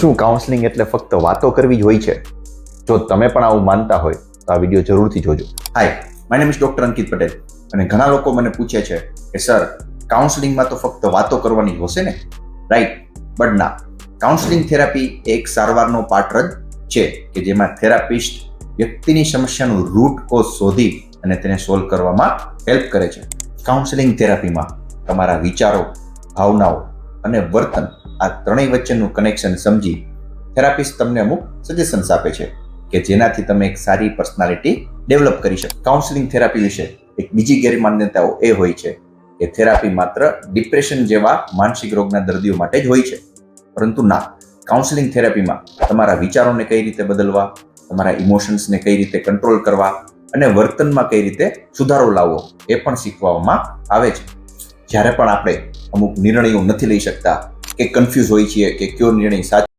શું કાઉન્સેલિંગ એટલે ફક્ત વાતો કરવી જ હોય છે? જો તમે પણ આવું માનતા હોય તો આ વિડીયો જરૂરથી જોજો. હાય, માય નેમ ઇઝ ડોક્ટર અંકિત પટેલ અને ઘણા લોકો મને પૂછે છે કે સર, કાઉન્સેલિંગમાં તો ફક્ત વાતો કરવાની જ હશે ને? રાઈટ, બટ ના. કાઉન્સેલિંગ થેરાપી એક સારવારનો પાર્ટ જ છે કે જેમાં થેરાપિસ્ટ વ્યક્તિની સમસ્યાનું રૂટ કોઝ શોધી અને તેને સોલ્વ કરવામાં હેલ્પ કરે છે. કાઉન્સેલિંગ થેરાપીમાં તમારા વિચારો, ભાવનાઓ અને વર્તન આ ત્રણેય વચ્ચેનું કનેક્શન સમજી થેરાપિસ્ટ તમને અમુક સજેશન્સ આપે છે કે જેનાથી તમે એક સારી પર્સનાલિટી ડેવલપ કરી શકો. કાઉન્સેલિંગ થેરાપી વિશે એક બીજી ગેરમાન્યતાઓ એ હોય છે કે થેરાપી માત્ર ડિપ્રેશન જેવા માનસિક રોગના દર્દીઓ માટે જ હોય છે, પરંતુ ના. કાઉન્સેલિંગ થેરાપીમાં તમારા વિચારોને કઈ રીતે બદલવા, તમારા ઇમોશન્સને કઈ રીતે કંટ્રોલ કરવા અને વર્તનમાં કઈ રીતે સુધારો લાવવો એ પણ શીખવવામાં આવે છે. જ્યારે પણ આપણે અમુક નિર્ણયો નથી લઈ શકતા કે કન્ફ્યુઝ હોઈએ છીએ કે કયો નિર્ણય સાચો